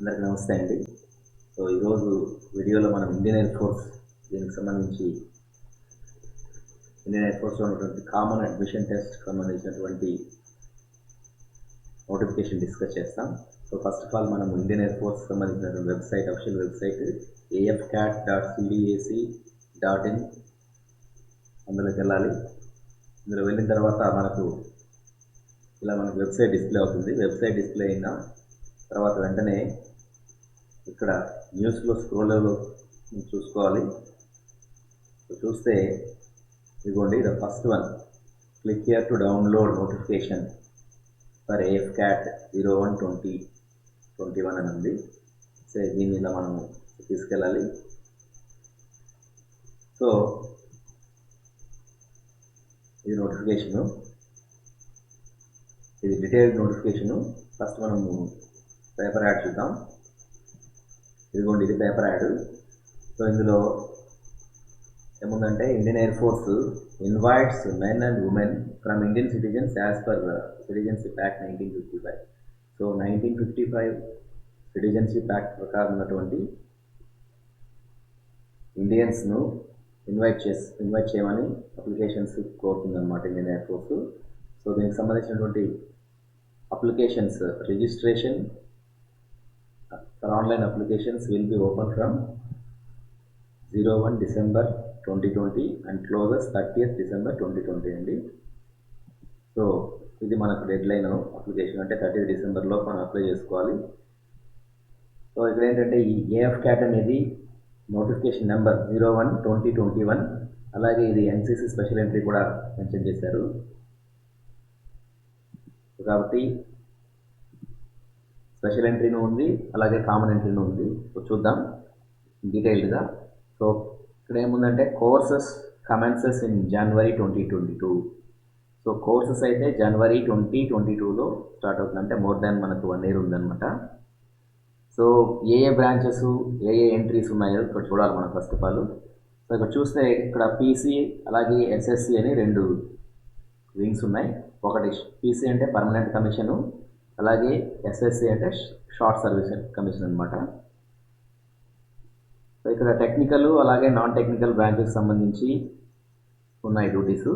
అందరికీ నమస్తే అండి. సో ఈరోజు వీడియోలో మనం ఇండియన్ ఎయిర్ ఫోర్స్ దీనికి సంబంధించి ఇండియన్ ఎయిర్ ఫోర్స్లో ఉన్నటువంటి కామన్ అడ్మిషన్ టెస్ట్ సంబంధించినటువంటి నోటిఫికేషన్ డిస్కస్ చేస్తాం. సో ఫస్ట్ ఆఫ్ ఆల్ మనం ఇండియన్ ఎయిర్ ఫోర్స్ సంబంధించినటువంటి వెబ్సైట్, అఫిషియల్ వెబ్సైట్ afcat.cdac.in అందులోకి వెళ్ళాలి. ఇందులో వెళ్ళిన తర్వాత మనకు వెబ్సైట్ డిస్ప్లే అవుతుంది. వెబ్సైట్ డిస్ప్లే అయిన తర్వాత వెంటనే ఇక్కడ న్యూస్లో స్క్రోల్లో చూసుకోవాలి. చూస్తే ఇదిగోండి, the first one, click here to download notification for AFCAT 01-2021 అని ఉంది. సో దీన్ని ఇలా మనం తీసుకెళ్ళాలి. సో ఇది నోటిఫికేషను, ఇది డీటెయిల్డ్ నోటిఫికేషను. ఫస్ట్ మనము పేపర్ యాడ్ చూద్దాం. ఇదిగోండి, ఇది పేపర్ యాడ్. సో ఇందులో ఏముందంటే, Indian air force invites men and women from Indian citizens as per citizenship act 1955. So 1955 citizenship act ప్రకారం ఉన్నటువంటి ఇండియన్స్ను ఇన్వైట్ చేయమని అప్లికేషన్స్ కోరుతుందన్నమాట ఇండియన్ ఎయిర్ ఫోర్స్. సో దీనికి సంబంధించినటువంటి applications registration for online applications will be open from 01 December 2020 and closes 30th December 2020 అండి. So ఇది మనకు డెడ్ లైన్ అప్లికేషన్, అంటే 30th డిసెంబర్లో మనం అప్లై చేసుకోవాలి. సో ఇక్కడ ఏంటంటే, ఈ AFCAT అనేది నోటిఫికేషన్ నెంబర్ 01/2021, అలాగే ఇది NCC స్పెషల్ ఎంట్రీ కూడా మెన్షన్ చేశారు. కాబట్టి స్పెషల్ ఎంట్రీను ఉంది, అలాగే కామన్ ఎంట్రీను ఉంది. సో చూద్దాం డీటెయిల్డ్గా. సో ఇక్కడ ఏముందంటే, courses commences in January 2022. So courses అయితే January 2022లో స్టార్ట్ అవుతుంది, అంటే మోర్ దాన్ మనకు 1 year ఉందన్నమాట. సో ఏ బ్రాంచెస్, ఏ ఎంట్రీస్ ఉన్నాయో ఇక్కడ చూడాలి మనం ఫస్ట్ ఆఫ్ ఆల్. సో ఇక్కడ చూస్తే ఇక్కడ PC అలాగే SSC అని 2 వింగ్స్ ఉన్నాయి. ఒకటి PC అంటే పర్మనెంట్ కమిషను, అలాగే SSC అంటే షార్ట్ సర్వీస్ కమిషన్ అనమాట. సో ఇక్కడ టెక్నికల్ అలాగే నాన్ టెక్నికల్ బ్రాంచెస్ సంబంధించి ఉన్నాయి డ్యూటీస్.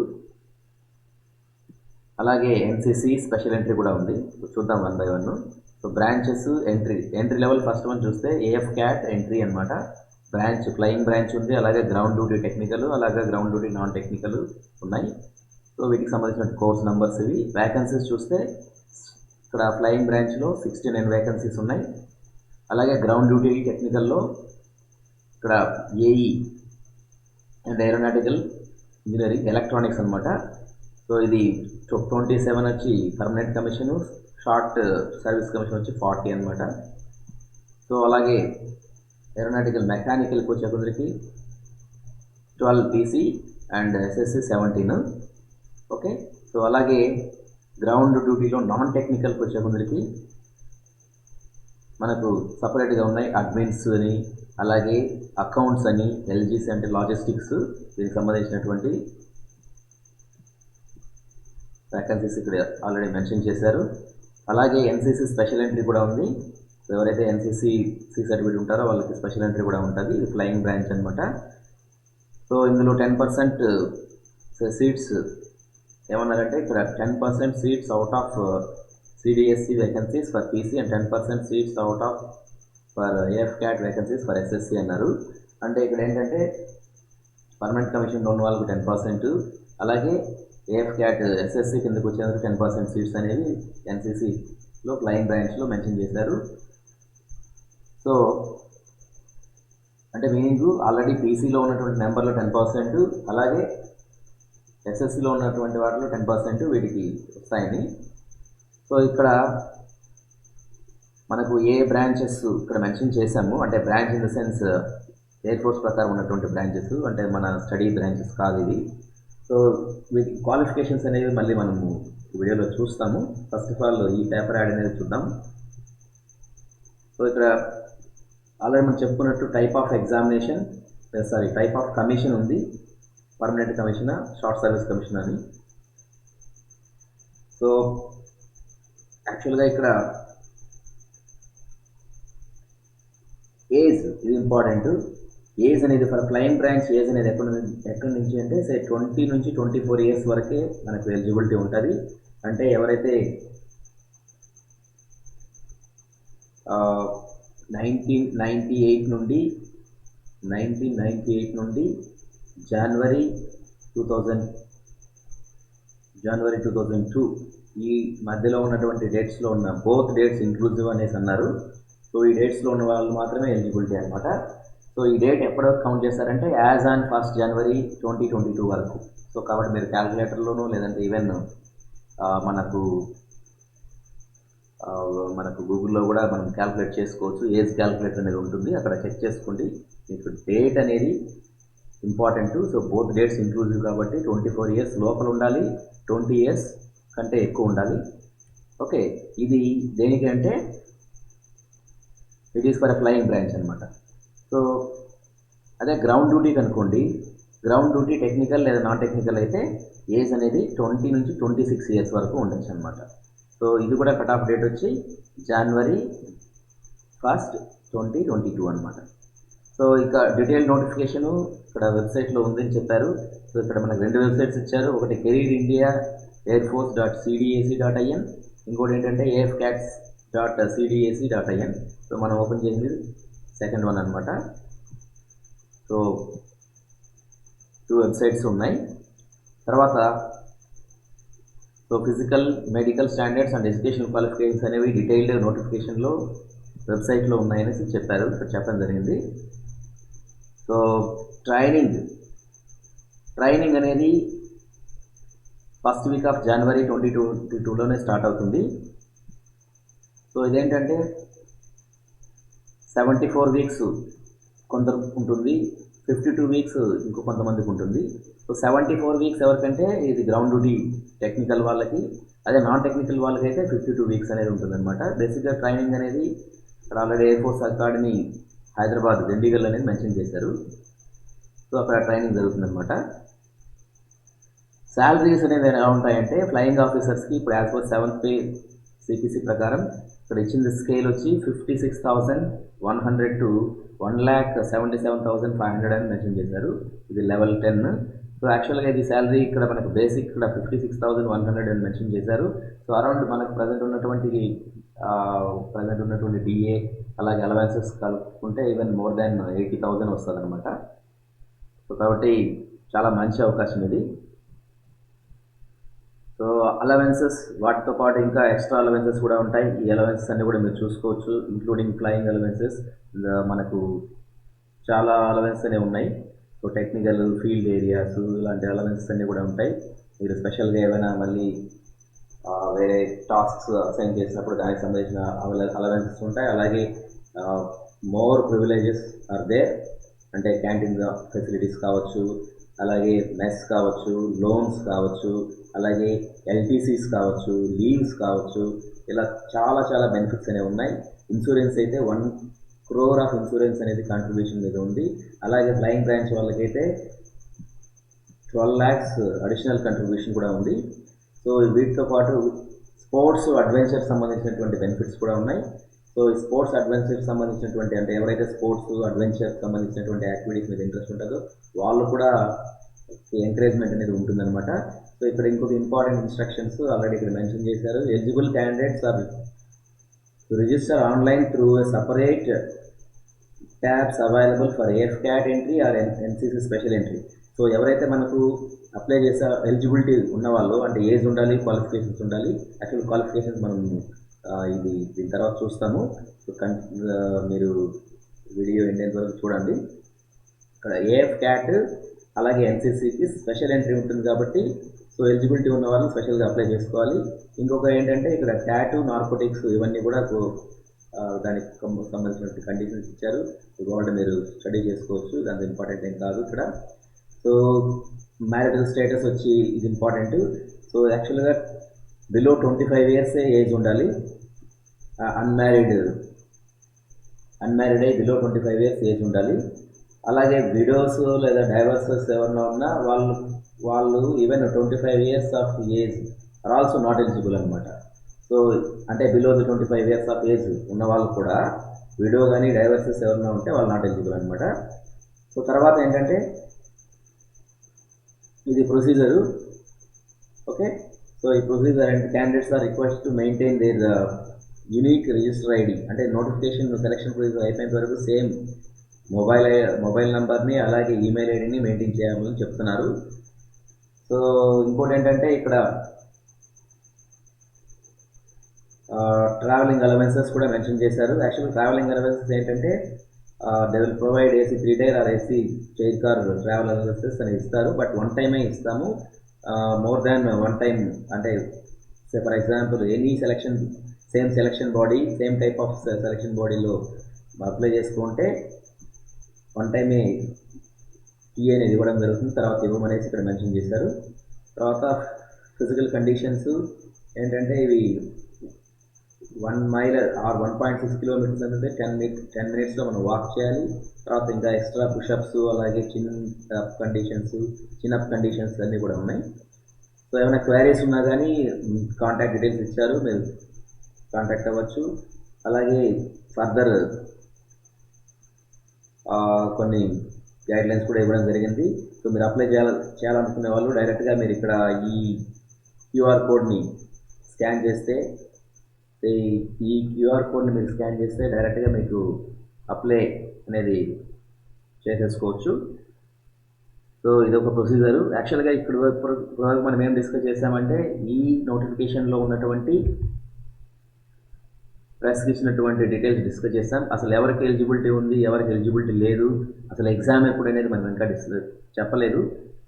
అలాగే NCC స్పెషల్ ఎంట్రీ కూడా ఉంది. సో చూద్దాం 1 by 1. So branches, entry level first one చూస్తే AFCAT ఎంట్రీ అనమాట. బ్రాంచ్ ఫ్లయింగ్ బ్రాంచ్ ఉంది, అలాగే గ్రౌండ్ డ్యూటీ టెక్నికల్, అలాగే గ్రౌండ్ డ్యూటీ నాన్ టెక్నికల్ ఉన్నాయి. సో వీటికి సంబంధించిన కోర్స్ నెంబర్స్ ఇవి. వ్యాకెన్సీస్ చూస్తే ఇక్కడ ఫ్లయింగ్ బ్రాంచ్లో 69 వేకెన్సీస్ ఉన్నాయి. అలాగే గ్రౌండ్ డ్యూటీ టెక్నికల్లో ఇక్కడ AE and aeronautical engineering electronics అనమాట. సో ఇది 27 వచ్చి permanent commission, short service commission వచ్చి 40 అనమాట. సో అలాగే ఏరోనాటికల్ మెకానికల్కి వచ్చేకొందరికి 12 PC and SSC 17. Okay. So అలాగే గ్రౌండ్ డ్యూటీలో నాన్ టెక్నికల్కి వచ్చేకొందరికి మనకు సపరేట్గా ఉన్నాయి. అడ్మిన్స్ అని, అలాగే అకౌంట్స్ అని, LGC అంటే లాజిస్టిక్స్, దీనికి సంబంధించినటువంటి వ్యాకెన్సీస్ ఇక్కడ ఆల్రెడీ మెన్షన్ చేశారు. అలాగే NCC స్పెషల్ ఎంట్రీ కూడా ఉంది. సో ఎవరైతే NCC సర్టిఫికేట్ ఉంటారో వాళ్ళకి స్పెషల్ ఎంట్రీ కూడా ఉంటుంది. ఇది ఫ్లయింగ్ బ్రాంచ్ అనమాట. సో ఇందులో 10% సీట్స్ ఏమన్నారంటే, ఇక్కడ 10% seats out of CDSC vacancies for PC and 10% seats out of for AFCAT vacancies for SSC అన్నారు. అంటే ఇక్కడ ఏంటంటే, పర్మనెంట్ కమిషన్ ఉన్న వాళ్ళకి 10%, అలాగే AFCAT SSC కిందకు వచ్చేందుకు 10% సీట్స్ అనేవి NCCలో ఫ్లయింగ్ బ్రాంచ్లో మెన్షన్ చేశారు. సో అంటే మీనింగ్ ఆల్రెడీ PCలో ఉన్నటువంటి నెంబర్లో 10%, అలాగే SSCలో ఉన్నటువంటి వాటిలో 10% వీటికి వస్తాయని. సో ఇక్కడ మనకు ఏ బ్రాంచెస్ ఇక్కడ మెన్షన్ చేశాము, అంటే branch in the sense air force ప్రకారం ఉన్నటువంటి బ్రాంచెస్, అంటే మన స్టడీ బ్రాంచెస్ కాదు ఇవి. సో వీటి క్వాలిఫికేషన్స్ అనేవి మళ్ళీ మనము వీడియోలో చూస్తాము. ఫస్ట్ ఆఫ్ ఆల్ ఈ పేపర్ యాడ్ అనేది చూద్దాం. సో ఇక్కడ ఆల్రెడీ మనం చెప్పుకున్నట్టు టైప్ ఆఫ్ కమిషన్ ఉంది. Permanent commission, short service commission అని. సో యాక్చువల్గా ఇక్కడ ఏజ్ ఇది ఇంపార్టెంట్. ఏజ్ అనేది ఫర్ ఫ్లయింగ్ బ్రాంచ్ ఏజ్ అనేది ఎక్కడి నుంచి అంటే 20 నుంచి 24 ఇయర్స్ వరకే మనకు ఎలిజిబిలిటీ ఉంటుంది. అంటే ఎవరైతే 1998 నుండి జనవరి 2002 ఈ మధ్యలో ఉన్నటువంటి డేట్స్లో ఉన్న బోత్ డేట్స్ ఇంక్లూజివ్ అనేసి అన్నారు. సో ఈ డేట్స్లో ఉన్న వాళ్ళు మాత్రమే ఎలిజిబిలిటీ అనమాట. సో ఈ డేట్ ఎప్పుడో కౌంట్ చేస్తారంటే యాజ్ ఆన్ 1 జనవరి 2022 వరకు. సో కాబట్టి మీరు క్యాల్కులేటర్లోనూ లేదంటే ఈవెన్ మనకు గూగుల్లో కూడా మనం క్యాల్కులేట్ చేసుకోవచ్చు. ఏజ్ క్యాల్కులేటర్ అనేది ఉంటుంది, అక్కడ చెక్ చేసుకోండి. మీకు డేట్ అనేది important. So both dates inclusive కాబట్టి 24 ఇయర్స్ లోపల ఉండాలి, 20 ఇయర్స్ కంటే ఎక్కువ ఉండాలి. ఓకే, ఇది దేనికి అంటే it is for a flying branch అనమాట. సో అదే గ్రౌండ్ డ్యూటీకి అనుకోండి, గ్రౌండ్ డ్యూటీ టెక్నికల్ లేదా నాన్ టెక్నికల్ అయితే ఏజ్ అనేది 20 నుంచి 26 ఇయర్స్ వరకు ఉండొచ్చు అనమాట. సో ఇది కూడా కట్ ఆఫ్ డేట్ వచ్చి జనవరి 1, 2022 అనమాట. సో ఇక డీటెయిల్ నోటిఫికేషను ఇక్కడ వెబ్సైట్లో ఉందని చెప్పారు. సో ఇక్కడ మనకు 2 వెబ్సైట్స్ ఇచ్చారు. ఒకటి కెరీర్ ఇండియా airforce.cdac.in, ఇంకోటి ఏంటంటే afcats.cdac.in. సో మనం ఓపెన్ చేసింది సెకండ్ వన్ అనమాట. సో 2 వెబ్సైట్స్ ఉన్నాయి. తర్వాత so physical, medical standards and education qualifications అనేవి డీటెయిల్డ్ నోటిఫికేషన్లో వెబ్సైట్లో ఉన్నాయనేసి చెప్పారు, ఇక్కడ చెప్పడం జరిగింది. సో ట్రైనింగ్ అనేది ఫస్ట్ వీక్ ఆఫ్ జనవరి 2022లోనే స్టార్ట్ అవుతుంది. సో ఇదేంటంటే 74 వీక్స్ కొందరు ఉంటుంది, 52 వీక్స్ ఇంకో కొంతమందికి ఉంటుంది. సో 74 వీక్స్ ఎవరికంటే ఇది గ్రౌండ్ డ్యూటీ టెక్నికల్ వాళ్ళకి, అదే నాన్ టెక్నికల్ వాళ్ళకైతే 52 వీక్స్ అనేది ఉంటుంది అనమాట. బేసిక్గా ట్రైనింగ్ అనేది ఇక్కడ already air force academy Hyderabad Dindigul అనేది మెన్షన్ చేశారు. సో అక్కడ ట్రైనింగ్ జరుగుతుంది అనమాట. శాలరీస్ అనేవి ఎలా ఉంటాయంటే ఫ్లయింగ్ ఆఫీసర్స్కి ఇప్పుడు as per 7th pay CPC ప్రకారం ఇక్కడ ఇచ్చిన స్కేల్ వచ్చి 56,100 to 1,77,500 అని మెన్షన్ చేశారు. ఇది లెవెల్ 10. సో యాక్చువల్గా ఇది శాలరీ ఇక్కడ మనకు బేసిక్ ఇక్కడ 56,100 అని మెన్షన్ చేశారు. సో అరౌండ్ మనకు ప్రజెంట్ ఉన్నటువంటి డిఏ అలాగే అలవెన్సెస్ కలుపుకుంటే ఈవెన్ మోర్ దాన్ 80,000 వస్తుంది అనమాట. సో కాబట్టి చాలా మంచి అవకాశం ఇది. సో అలవెన్సెస్ వాటితో పాటు ఇంకా ఎక్స్ట్రా అలవెన్సెస్ కూడా ఉంటాయి. ఈ అలవెన్సెస్ అన్నీ కూడా మీరు చూసుకోవచ్చు, ఇంక్లూడింగ్ ఫ్లయింగ్ అలవెన్సెస్. మనకు చాలా అలవెన్సెస్ అనేవి ఉన్నాయి. సో టెక్నికల్, ఫీల్డ్ ఏరియాస్ ఇలాంటి అలవెన్సెస్ అన్నీ కూడా ఉంటాయి. మీరు స్పెషల్గా ఏమైనా మళ్ళీ వేరే టాస్క్స్ అసైన్ చేసినప్పుడు దానికి సంబంధించిన అలవెన్సెస్ ఉంటాయి. అలాగే మోర్ ప్రివిలేజెస్ ఆర్ దేర్, అంటే క్యాంటీన్ ఫెసిలిటీస్ కావచ్చు, అలాగే మెస్ కావచ్చు, లోన్స్ కావచ్చు, అలాగే ఎల్టీసీస్ కావచ్చు, లీవ్స్ కావచ్చు, ఇలా చాలా చాలా బెనిఫిట్స్ అనేవి ఉన్నాయి. ఇన్సూరెన్స్ అయితే 1 crore ఆఫ్ ఇన్సూరెన్స్ అనేది కాంట్రిబ్యూషన్ మీద ఉంది. అలాగే ఫ్లయింగ్ బ్రాంచ్ వాళ్ళకైతే 12 lakhs అడిషనల్ కంట్రిబ్యూషన్ కూడా ఉంది. సో వీటితో పాటు స్పోర్ట్స్ అడ్వెంచర్ సంబంధించినటువంటి బెనిఫిట్స్ కూడా ఉన్నాయి. సో ఈ స్పోర్ట్స్ అడ్వెంచర్ సంబంధించినటువంటి అంటే ఎవరైతే స్పోర్ట్స్ అడ్వెంచర్ సంబంధించినటువంటి యాక్టివిటీస్ మీద ఇంట్రెస్ట్ ఉంటుందో వాళ్ళు కూడా ఎంకరేజ్మెంట్ అనేది ఉంటుందన్నమాట. సో ఇక్కడ ఇంకొక ఇంపార్టెంట్ ఇన్స్ట్రక్షన్స్ ఆల్రెడీ ఇక్కడ మెన్షన్ చేశారు. Eligible candidates are to register online through a separate tabs available for AFCAT entry or NCC special entry. So ఎవరైతే మనకు అప్లై చేసే ఎలిజిబిలిటీ ఉన్నవాళ్ళు అంటే ఏజ్ ఉండాలి, క్వాలిఫికేషన్స్ ఉండాలి. యాక్చువల్ క్వాలిఫికేషన్స్ మనం దీని తర్వాత చూస్తాము. సో మీరు వీడియో ఎండ్ వరకు చూడండి. ఇక్కడ AFCAT అలాగే NCCకి స్పెషల్ ఎంట్రీ ఉంటుంది కాబట్టి సో ఎలిజిబిలిటీ ఉన్న వాళ్ళు స్పెషల్గా అప్లై చేసుకోవాలి. ఇంకొక ఏంటంటే ఇక్కడ టాటూ, నార్కోటిక్స్ ఇవన్నీ కూడా దానికి సంబంధించిన కండిషన్స్ ఇచ్చారు. గవర్నమెంట్ మీరు స్టడీ చేసుకోవచ్చు, దాని ఇంపార్టెంట్ ఏం కాదు ఇక్కడ. సో మ్యారిటల్ స్టేటస్ వచ్చి ఇది ఇంపార్టెంట్. సో యాక్చువల్గా బిలో 25 ఇయర్సే ఏజ్ ఉండాలి. అన్మ్యారీడ్ అయి బిలో 25 ఇయర్స్ ఏజ్ ఉండాలి. అలాగే విడోస్ లేదా డైవర్సెస్ ఎవరన్నా ఉన్నా వాళ్ళు even 25 years of age or also not eligible అనమాట. సో అంటే below the 25 years of age ఉన్న వాళ్ళు కూడా విడో కానీ డైవర్సెస్ ఎవరైనా ఉంటే వాళ్ళు నాట్ ఎలిజిబుల్ అనమాట. సో తర్వాత ఏంటంటే ఇది ప్రొసీజరు. ఓకే, సో ఈ procedure and candidates are request to maintain their unique register ID. అంటే నోటిఫికేషన్ సెలక్షన్ ప్రొసీజర్ అయిపోయేంత వరకు సేమ్ మొబైల్ నెంబర్ని అలాగే ఈమెయిల్ ఐడిని మెయింటైన్ చేయాలని చెప్తున్నారు. సో ఇంకోటి ఏంటంటే ఇక్కడ ట్రావెలింగ్ అలవెన్సెస్ కూడా మెన్షన్ చేశారు. యాక్చువల్ ట్రావెలింగ్ అలవెన్సెస్ ఏంటంటే they will provide AC 3 tier or AC chair car travel allowances అని ఇస్తారు. బట్ వన్ టైమే ఇస్తాము. మోర్ దాన్ వన్ టైం అంటే for example any selection same selection body same type of selection బాడీలో apply చేసుకుంటే one టైమే T అనేది ఇవ్వడం జరుగుతుంది. తర్వాత ఇవ్వమనేసి ఇక్కడ మెన్షన్ చేశారు. తర్వాత ఫిజికల్ కండిషన్స్ ఏంటంటే ఇవి 1 మైల్ ఆర్ 1.6 కిలోమీటర్స్ అంటే 10 మినిట్స్లో మనం వాక్ చేయాలి. తర్వాత ఇంకా ఎక్స్ట్రా పుషప్స్ అలాగే చిన్నప్ కండిషన్స్ అన్నీ కూడా ఉన్నాయి. సో ఏమైనా క్వైరీస్ ఉన్నా కానీ కాంటాక్ట్ డీటెయిల్స్ ఇచ్చారు, మీరు కాంటాక్ట్ అవ్వచ్చు. అలాగే ఫర్దర్ కొన్ని గైడ్లైన్స్ కూడా ఇవ్వడం జరిగింది. సో మీరు అప్లై చేయాలనుకునే వాళ్ళు డైరెక్ట్గా మీరు ఇక్కడ ఈ క్యూఆర్ కోడ్ని స్కాన్ చేస్తే ఈ క్యూఆర్ కోడ్ని మీరు స్కాన్ చేస్తే డైరెక్ట్గా మీకు అప్లై అనేది చేసేసుకోవచ్చు. సో ఇదొక ప్రొసీజరు. యాక్చువల్గా ఇప్పుడు మనం ఏం డిస్కస్ చేసామంటే ఈ నోటిఫికేషన్లో ఉన్నటువంటి ప్రెస్కి ఇచ్చినటువంటి డీటెయిల్స్ డిస్కస్ చేస్తాం. అసలు ఎవరికి ఎలిజిబిలిటీ ఉంది, ఎవరికి ఎలిజిబిలిటీ లేదు, అసలు ఎగ్జామ్ ఎప్పుడు అనేది మనం ఇంకా చెప్పలేదు.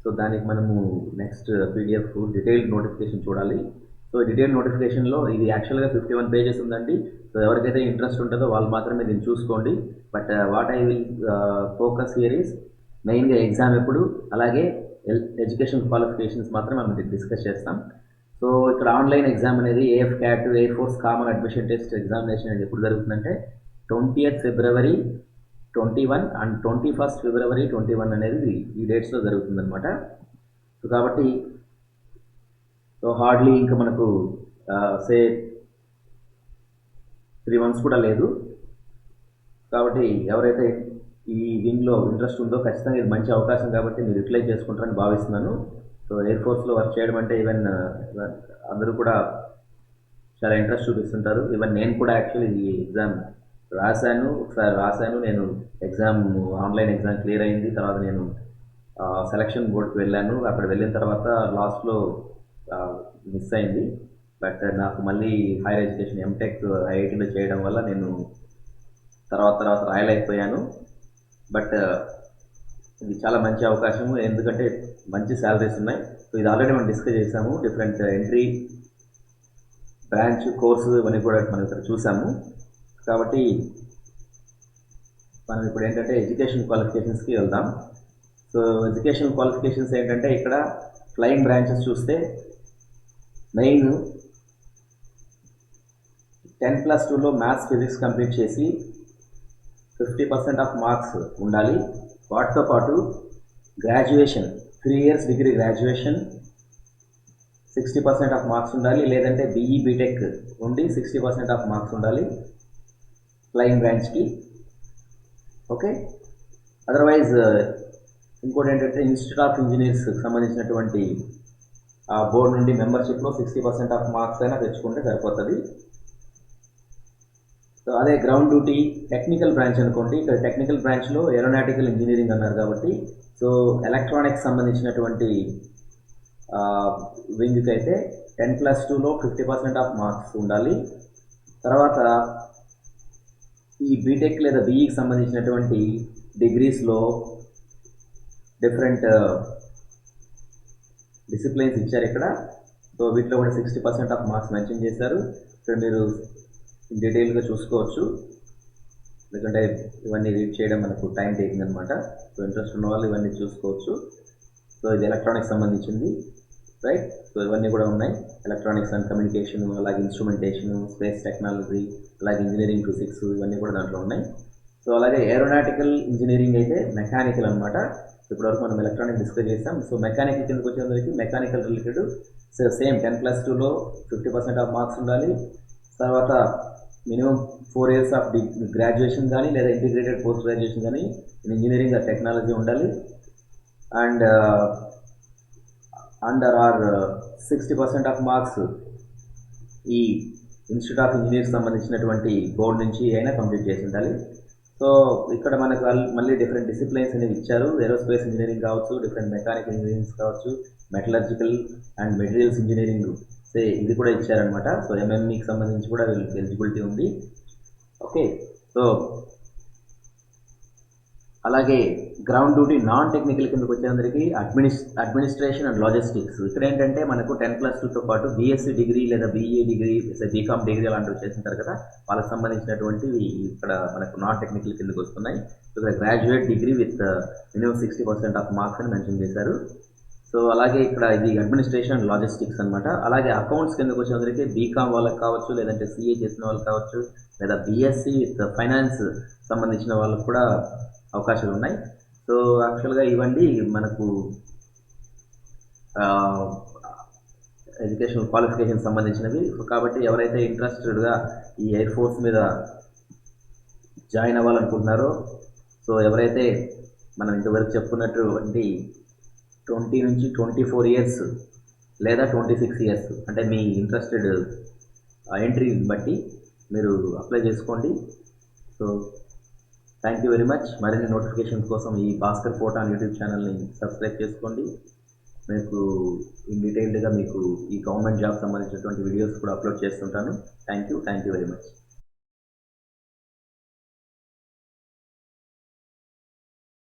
సో దానికి మనము నెక్స్ట్ పీడిఎఫ్ డీటెయిల్డ్ నోటిఫికేషన్ చూడాలి. సో డీటెయిల్ నోటిఫికేషన్లో ఇది యాక్చువల్గా 51 పేజెస్ ఉందండి. సో ఎవరికైతే ఇంట్రెస్ట్ ఉంటుందో వాళ్ళు మాత్రమే దీన్ని చూసుకోండి. But what I will focus here is మెయిన్గా ఎగ్జామ్ ఎప్పుడు, అలాగే ఎడ్యుకేషన్ క్వాలిఫికేషన్స్ మాత్రం మనం డిస్కస్ చేస్తాం. సో ఇక్కడ ఆన్లైన్ ఎగ్జామ్ అనేది AF cat air force common admission test examination అనేది ఎప్పుడు జరుగుతుందంటే 20th February 21 and 21st February 21 అనేది ఈ డేట్స్లో జరుగుతుందన్నమాట. సో కాబట్టి సో హార్డ్లీ ఇంకా మనకు సే 3 months కూడా లేదు. కాబట్టి ఎవరైతే ఈ వింగ్లో ఇంట్రెస్ట్ ఉందో ఖచ్చితంగా ఇది మంచి అవకాశం కాబట్టి మీరు యూటిలైజ్ చేసుకుంటారని భావిస్తున్నాను. సో ఎయిర్ ఫోర్స్లో వర్క్ చేయడం అంటే ఈవెన్ అందరూ కూడా చాలా ఇంట్రెస్ట్ చూపిస్తుంటారు. ఈవెన్ నేను కూడా యాక్చువల్లీ ఈ ఎగ్జామ్ ఒకసారి రాశాను. నేను ఆన్లైన్ ఎగ్జామ్ క్లియర్ అయింది. తర్వాత నేను సెలక్షన్ బోర్డ్కి వెళ్ళాను. అక్కడ వెళ్ళిన తర్వాత లాస్ట్లో మిస్ అయింది. బట్ నాకు మళ్ళీ హైయర్ ఎడ్యుకేషన్ ఎంటెక్ ఐఐటీలో చేయడం వల్ల నేను తర్వాత రాయలేకపోయాను. బట్ ఇది చాలా మంచి అవకాశము, ఎందుకంటే మంచి శాలరీస్ ఉన్నాయి. సో ఇది ఆల్రెడీ మనం డిస్కస్ చేసాము. డిఫరెంట్ ఎంట్రీ, బ్రాంచ్, కోర్సు ఇవన్నీ కూడా మనం ఇక్కడ చూసాము. కాబట్టి మనం ఇప్పుడు ఏంటంటే ఎడ్యుకేషన్ క్వాలిఫికేషన్స్కి వెళ్దాం. సో ఎడ్యుకేషన్ క్వాలిఫికేషన్స్ ఏంటంటే ఇక్కడ ఫ్లయింగ్ బ్రాంచెస్ చూస్తే మెయిన్ 10+2లో మ్యాథ్స్ ఫిజిక్స్ కంప్లీట్ చేసి 50% ఆఫ్ మార్క్స్ ఉండాలి. వాటితో పాటు graduation 3 years degree graduation 60% of marks ఉండాలి. లేదంటే బీఈ బీటెక్ ఉండి 60% ఆఫ్ మార్క్స్ ఉండాలి ఫ్లయింగ్ బ్రాంచ్కి. ఓకే, అదర్వైజ్ ఇంకోటి ఏంటంటే ఇన్స్టిట్యూట్ ఆఫ్ ఇంజనీర్స్కి సంబంధించినటువంటి ఆ బోర్డు నుండి మెంబర్షిప్లో 60% ఆఫ్ మార్క్స్ అయినా తెచ్చుకుంటే సరిపోతుంది. సో అదే గ్రౌండ్ డ్యూటీ టెక్నికల్ బ్రాంచ్ అనుకోండి. ఇక్కడ టెక్నికల్ బ్రాంచ్లో ఏరోనాటికల్ ఇంజనీరింగ్ అన్నారు కాబట్టి సో ఎలక్ట్రానిక్స్ సంబంధించినటువంటి వింగ్కి అయితే 10+2లో 50% ఆఫ్ మార్క్స్ ఉండాలి. తర్వాత ఈ బీటెక్ లేదా బీఈకి సంబంధించినటువంటి డిగ్రీస్లో డిఫరెంట్ డిసిప్లిన్స్ ఇచ్చారు ఇక్కడ. సో వీటిలో కూడా 60% ఆఫ్ మార్క్స్ మెన్షన్ చేశారు. ఇక్కడ మీరు డీటెయిల్గా చూసుకోవచ్చు, ఎందుకంటే ఇవన్నీ రీడ్ చేయడం మనకు టైం టేకింగ్ అనమాట. సో ఇంట్రెస్ట్ ఉన్న వాళ్ళు ఇవన్నీ చూసుకోవచ్చు. సో ఇది ఎలక్ట్రానిక్స్ సంబంధించింది, రైట్. సో ఇవన్నీ కూడా ఉన్నాయి, ఎలక్ట్రానిక్స్ అండ్ కమ్యూనికేషన్, అలాగే ఇన్స్ట్రుమెంటేషన్, స్పేస్ టెక్నాలజీ, అలాగే ఇంజనీరింగ్ ఫిజిక్స్ ఇవన్నీ కూడా దాంట్లో ఉన్నాయి. సో అలాగే ఏరోనాటికల్ ఇంజనీరింగ్ అయితే మెకానికల్ అనమాట. ఇప్పటివరకు మనం ఎలక్ట్రానిక్ డిస్కస్ చేస్తాం. సో మెకానికల్ కిందకి వచ్చేసరికి మెకానికల్ రిలేటెడ్ సేమ్ 10+2లో 50% ఆఫ్ మార్క్స్ ఉండాలి. తర్వాత మినిమం 4 ఇయర్స్ ఆఫ్ గ్రాడ్యుయేషన్ కానీ లేదా ఇంటిగ్రేటెడ్ పోస్ట్ గ్రాడ్యుయేషన్ కానీ ఇన్ ఇంజనీరింగ్ ఆర్ టెక్నాలజీ ఉండాలి. And under or 60% of marks ఈ ఇన్స్టిట్యూట్ ఆఫ్ ఇంజనీర్స్ సంబంధించినటువంటి బోర్డు నుంచి అయినా కంప్లీట్ చేసి ఉండాలి. సో ఇక్కడ మనకు మళ్ళీ డిఫరెంట్ డిసిప్లైన్స్ అనేవి ఇచ్చారు. ఏరోస్పేస్ ఇంజనీరింగ్ కావచ్చు, డిఫరెంట్ మెకానికల్ ఇంజనీరింగ్స్ కావచ్చు, మెటలర్జికల్ అండ్ మెటీరియల్స్ ఇంజనీరింగ్ ఇది కూడా ఇచ్చారనమాట. సో ఎంఎంఈకి సంబంధించి కూడా వీళ్ళకి ఎలిజిబిలిటీ ఉంది. ఓకే, సో అలాగే గ్రౌండ్ డ్యూటీ నాన్ టెక్నికల్ కిందకి వచ్చేందరికి అడ్మినిస్ట్రేషన్ అండ్ లాజిస్టిక్స్. ఇక్కడ ఏంటంటే మనకు 10+2తో పాటు బీఎస్సీ డిగ్రీ లేదా బీఏ డిగ్రీ, బీకామ్ డిగ్రీ అలాంటివి చేసింటారు కదా, వాళ్ళకి సంబంధించినటువంటివి ఇక్కడ మనకు నాన్ టెక్నికల్ కిందకి వస్తున్నాయి. ఇక్కడ graduate degree with minimum 60% of marks అని మెన్షన్ చేశారు. సో అలాగే ఇక్కడ ఇది అడ్మినిస్ట్రేషన్ అండ్ లాజిస్టిక్స్ అనమాట. అలాగే అకౌంట్స్ కిందకి వచ్చేందరికి బీకామ్ వాళ్ళకి కావచ్చు, లేదంటే సిఏ చేసిన వాళ్ళకి కావచ్చు, లేదా బీఎస్సీ విత్ ఫైనాన్స్ సంబంధించిన వాళ్ళకు కూడా అవకాశాలు ఉన్నాయి. సో యాక్చువల్గా ఇవన్నీ మనకు ఎడ్యుకేషనల్ క్వాలిఫికేషన్ సంబంధించినవి. కాబట్టి ఎవరైతే ఇంట్రెస్టెడ్గా ఈ ఎయిర్ ఫోర్స్ మీద జాయిన్ అవ్వాలనుకుంటున్నారో, సో ఎవరైతే మనం ఇంతవరకు చెప్పుకున్నటువంటి 20 నుంచి 24 ఇయర్స్ లేదా 26 ఇయర్స్ అంటే మీ ఇంట్రెస్టెడ్ ఎంట్రీని బట్టి మీరు అప్లై చేసుకోండి. So thank you very much. మరిన్ని నోటిఫికేషన్స్ కోసం ఈ భాస్కర్ ఫోటాన్ యూట్యూబ్ ఛానల్ని సబ్స్క్రైబ్ చేసుకోండి. మీకు ఇన్ డీటెయిల్డ్గా మీకు ఈ గవర్నమెంట్ జాబ్ సంబంధించినటువంటి వీడియోస్ కూడా అప్లోడ్ చేస్తుంటాను. Thank you very much.